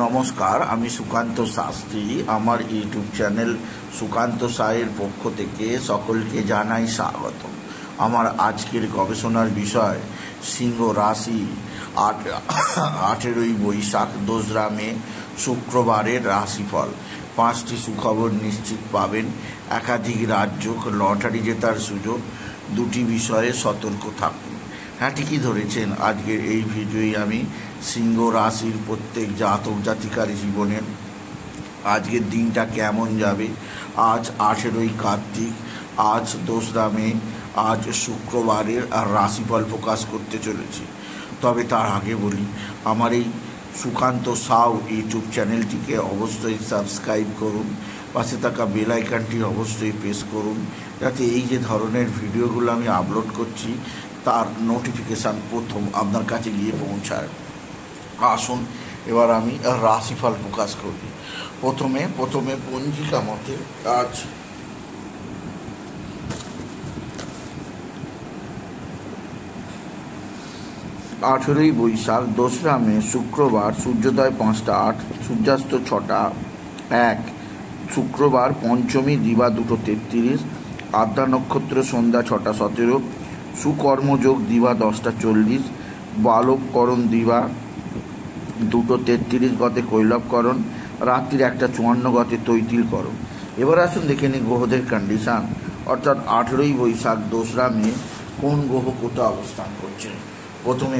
নমস্কার, আমি সুকান্ত শাস্ত্রী। আমার ইউটিউব চ্যানেল সুকান্ত সায়ের পক্ষ থেকে সকলকে জানাই স্বাগত। আমার আজকের গবেষণার বিষয় সিংহ রাশি 18ই বৈশাখ 2রা মে শুক্রবারের রাশিফল। 5টি সুখবর নিশ্চিত পাবেন, একাধিক রাজ্য, লটারি জেতার সুযোগ, 2টি বিষয়ে সতর্ক থাকুন। হ্যাঁ, ঠিকই ধরেছেন। আজকের এই ভিডিওয় আমি সিংহ রাশির প্রত্যেক জাতক জাতিকার জীবনে আজকের দিনটা কেমন যাবে। আজ 18ই কার্তিক, আজ 2রা মে, আজ শুক্রবারের রাশিফল প্রকাশ করতে চলেছি। তবে তার আগে বলি, আমার এই সুকান্ত সাউ ইউটিউব চ্যানেলটিকে অবশ্যই সাবস্ক্রাইব করুন, পাশে থাকা বেল আইকনটি অবশ্যই প্রেস করুন, যাতে এই যে ধরনের ভিডিওগুলো আমি আপলোড করছি তার নোটিফিকেশান প্রথম আপনার কাছে গিয়ে পৌঁছায়। আসুন এবার আমি রাশিফল প্রকাশ করি। প্রথমে পঞ্জিকা মতে আজ 18ই বৈশাখ 2রা মে শুক্রবার, সূর্যোদয় 5টা 8, সূর্যাস্ত 6টা 1, শুক্রবার পঞ্চমী, দিবা 2:33, আদ্রা নক্ষত্র সন্ধ্যা 6টা 17, সুকর্মযোগ দিবা 10টা 40, বালবকরণ দিবা 2:33 গতে কৈলবকরণ, রাত্রির 1টা 54 গতে তৈতিলকরণ। এবার আসুন দেখে নিই গ্রহদের কন্ডিশান, অর্থাৎ 18ই বৈশাখ 2রা মে কোন গ্রহ কোথায় অবস্থান করছে। প্রথমে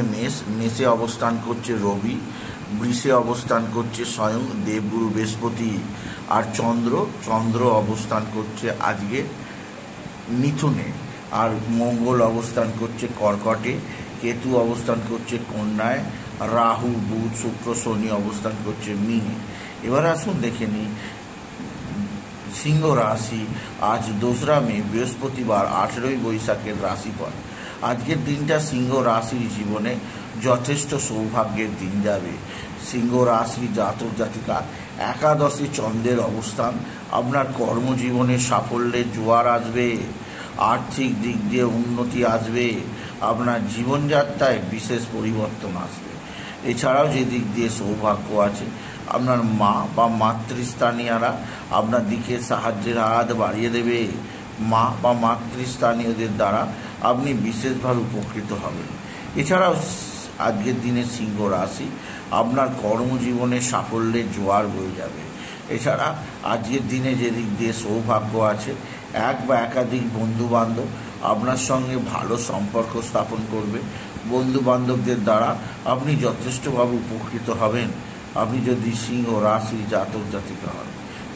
মেষে অবস্থান করছে রবি, বৃষে অবস্থান করছে স্বয়ং দেবগুরু বৃহস্পতি, আর চন্দ্র অবস্থান করছে আজকে মিথুনে, আর মঙ্গল অবস্থান করছে কর্কটে, কেতু অবস্থান করছে কন্যায়, রাহু বুধ শুক্র শনি অবস্থান করছে মীনে। এবার আসুন দেখে নিই সিংহ রাশি আজ 2রা মে বৃহস্পতিবার 18ই বৈশাখের রাশিফল। আজকের দিনটা সিংহ রাশির জীবনে যথেষ্ট সৌভাগ্যের দিন যাবে। সিংহ রাশির জাতক জাতিকা একাদশী চন্দ্রের অবস্থান, আপনার কর্মজীবনে সাফল্যের জোয়ার আসবে, আর্থিক দিক দিয়ে উন্নতি আসবে, আপনার জীবনযাত্রায় বিশেষ পরিবর্তন আসবে। এছাড়াও যে দিক দিয়ে সৌভাগ্য আছে, আপনার মা বা মাতৃস্থানীয়রা আপনার দিকে সাহায্যের হাত বাড়িয়ে দেবে। মা বা মাতৃস্থানীয়দের দ্বারা আপনি বিশেষভাবে উপকৃত হবেন। এছাড়াও আজকের দিনে সিংহ রাশি আপনার কর্মজীবনে সাফল্যের জোয়ার বয়ে যাবে। এছাড়া আজকের দিনে যে দিক দিয়ে সৌভাগ্য আছে, এক বা একাধিক বন্ধুবান্ধব আপনার সঙ্গে ভালো সম্পর্ক স্থাপন করবে। বন্ধুবান্ধবদের দ্বারা আপনি যথেষ্টভাবে উপকৃত হবেন আপনি যদি সিংহ রাশির জাতক জাতিকা হন।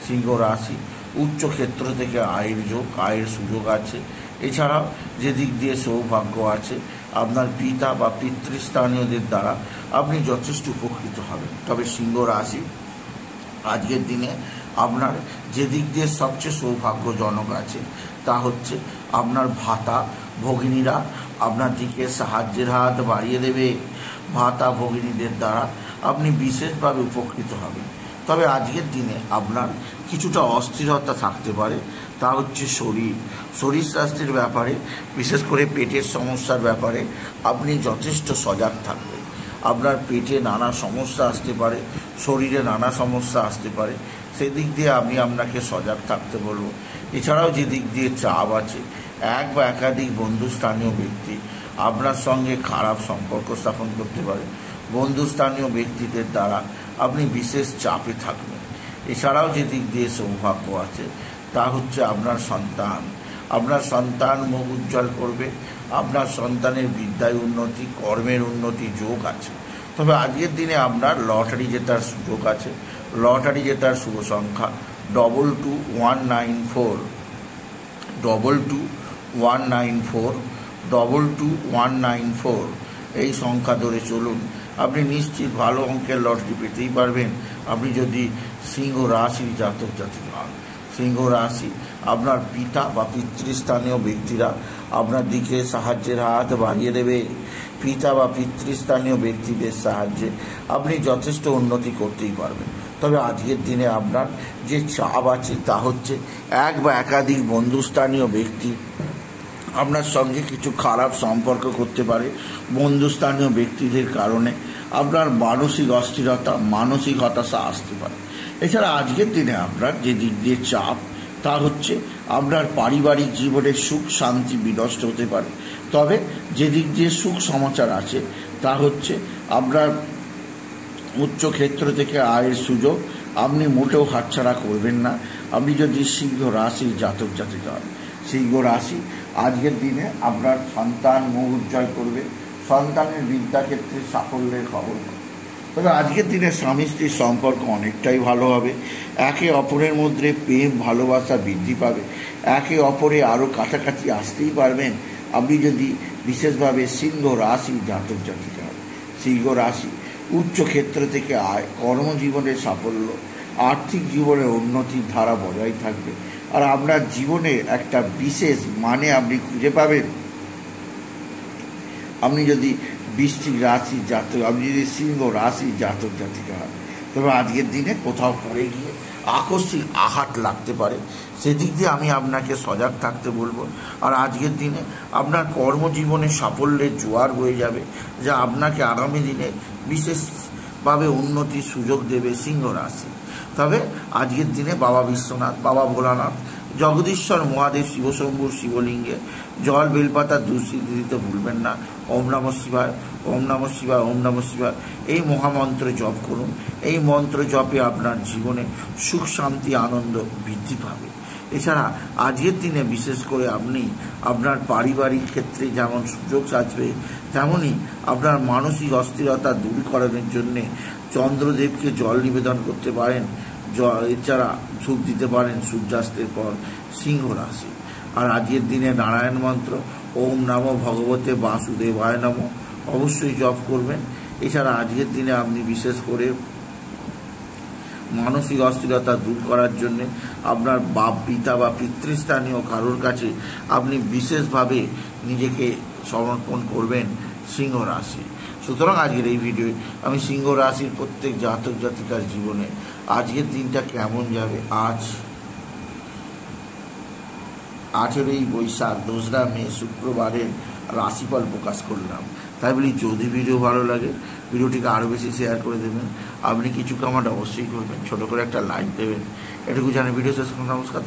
সিংহ রাশি উচ্চ ক্ষেত্র থেকে আয়ের সুযোগ আছে। এছাড়াও যে দিক দিয়ে সৌভাগ্য আছে, আপনার পিতা বা পিতৃস্থানীয়দের দ্বারা আপনি যথেষ্ট উপকৃত হবেন। তবে সিংহ রাশি আজকের দিনে আপনার যে দিক দিয়ে সবচেয়ে সৌভাগ্যজনক আছে তা হচ্ছে আপনার ভাতা ভগিনীরা আপনার দিকে সাহায্যের হাত বাড়িয়ে দেবে। ভাতা ভগিনীদের দ্বারা আপনি বিশেষভাবে উপকৃত হবেন। তবে আজকের দিনে আপনার কিছুটা অস্থিরতা থাকতে পারে, তা হচ্ছে শরীর স্বাস্থ্যের ব্যাপারে, বিশেষ করে পেটের সমস্যার ব্যাপারে আপনি যথেষ্ট সজাগ থাকবেন। আপনার পেটে নানা সমস্যা আসতে পারে, শরীরে নানা সমস্যা আসতে পারে, সেদিক দিয়ে আমি আপনাকে সজাগ থাকতে বলবো। এছাড়াও যে দিক দিয়ে চাপ আছে, এক বা একাধিক বন্ধুস্থানীয় ব্যক্তি আপনার সঙ্গে খারাপ সম্পর্ক স্থাপন করতে পারে। বন্ধুস্থানীয় ব্যক্তিদের দ্বারা আপনি বিশেষ চাপে থাকবেন। এছাড়াও যে দিক দিয়ে সৌভাগ্য আছে তা হচ্ছে আপনার সন্তান মুখ উজ্জ্বল করবে। আপনার সন্তানের বিদ্যায় উন্নতি, কর্মের উন্নতি যোগ আছে। তবে আজকের দিনে আপনার লটারি জেতার সুযোগ আছে। লটারি জেতার শুভ সংখ্যা 22194, 22194, 22194 এই সংখ্যা ধরে চলুন, আপনি নিশ্চিত ভালো অঙ্কের লটারি পেতেই পারবেন আপনি যদি সিংহ রাশির জাতক জাতিকা হন। সিংহ রাশি আপনার পিতা বা পিতৃস্থানীয় ব্যক্তিরা আপনার দিকে সাহায্যের হাত বাড়িয়ে দেবে। পিতা বা পিতৃস্থানীয় ব্যক্তিদের সাহায্যে আপনি যথেষ্ট উন্নতি করতেই পারবেন। তবে আজকের দিনে আপনার যে চাপ আছে তা হচ্ছে এক বা একাধিক বন্ধুস্থানীয় ব্যক্তি আপনার সঙ্গে কিছু খারাপ সম্পর্ক করতে পারে। বন্ধুস্থানীয় ব্যক্তিদের কারণে আপনার মানসিক অস্থিরতা, মানসিক হতাশা আসতে পারে। এছাড়া আজকের দিনে আপনার যে দিক দিয়ে চাপ, তা হচ্ছে আপনার পারিবারিক জীবনের সুখ শান্তি বিনষ্ট হতে পারে। তবে যে দিক দিয়ে সুখ সমাচার আছে তা হচ্ছে আপনার উচ্চ ক্ষেত্র থেকে আয়ের সুযোগ আপনি মোটেও হাতছাড়া করবেন না। আপনি যদি সিংহ রাশির জাতক জাতিকা হন, সিংহ রাশি আজকের দিনে আপনার সন্তান মুখ উজ্জ্বল করবে, সন্তানের বিদ্যাক্ষেত্রে সাফল্যের খবর। তবে আজকের দিনে স্বামী স্ত্রীর সম্পর্ক অনেকটাই ভালো হবে। একে অপরের মধ্যে প্রেম ভালোবাসা বৃদ্ধি পাবে, একে অপরে আরও কাছাকাছি আসতেই পারবেন আপনি যদি বিশেষভাবে সিংহ রাশি জাতক জাতিকা হন। সিংহ রাশি উচ্চ ক্ষেত্র থেকে আয়, কর্মজীবনের সাফল্য, আর্থিক জীবনের উন্নতির ধারা বজায় থাকবে। আর আপনার জীবনে একটা বিশেষ মানে আপনি খুঁজে পাবেন আপনি যদি বৃশ্চিক রাশির জাতক, আপনি যদি সিংহ রাশির জাতক জাতিকা হন। তবে আজকের দিনে কোথাও পড়ে গিয়ে আকস্মিক আঘাত লাগতে পারে, সেদিক দিয়ে আমি আপনাকে সজাগ থাকতে বলবো। আর আজকের দিনে আপনার কর্মজীবনে সাফল্যের জোয়ার বয়ে যাবে, যা আপনাকে আগামী দিনে বিশেষভাবে উন্নতির সুযোগ দেবে সিংহ রাশি। তবে আজকের দিনে বাবা বিশ্বনাথ, বাবা ভোলানাথ, জগদীশ্বর মহাদেব, শিবশম্ভুর শিবলিঙ্গে জল বেলপাতা দুঃসিদ্ধি দিতে ভুলবেন না। ওম নমঃ শিবায়, ওম নমঃ শিবায়, ওম নমঃ শিবায় এই মহামন্ত্র জপ করুন। এই মন্ত্র জপে আপনার জীবনে সুখ শান্তি আনন্দ বৃদ্ধি পাবে। এছাড়া আজকের দিনে বিশেষ করে আপনি আপনার পারিবারিক ক্ষেত্রে যেমন সুযোগ আসবে, তেমনই আপনার মানসিক অস্থিরতা দূর করানোর জন্যে চন্দ্রদেবকে জল নিবেদন করতে পারেন। এছাড়া ধূপ দিতে পারেন সূর্যাস্তের পর সিংহ রাশি। আর আজকের দিনে নারায়ণ মন্ত্র ওম নমো ভগবতে বাসুদেবায় নমঃ অবশ্যই জপ করবেন। এছাড়া আজকের দিনে আপনি বিশেষ করে মানসিক অস্থিরতা দূর করার জন্যে আপনার বাপ পিতা বা পিতৃস্থানীয় কারোর কাছে আপনি বিশেষভাবে নিজেকে সমর্পণ করবেন সিংহ রাশি। সুতরাং আজকের এই ভিডিওয়ে আমি সিংহ রাশির প্রত্যেক জাতক জাতিকার জীবনে আজকের দিনটা কেমন যাবে, আজ 18ই বৈশাখ 2রা মে শুক্রবারের রাশিফল প্রকাশ করলাম। তাই বলি যদি ভিডিও ভালো লাগে ভিডিওটিকে আরও বেশি শেয়ার করে দেবেন। আপনি কিছু কমেন্ট অবশ্যই করবেন, ছোটো করে একটা লাইক দেবেন। এটুকু জানি ভিডিও শেষ করুন। নমস্কার।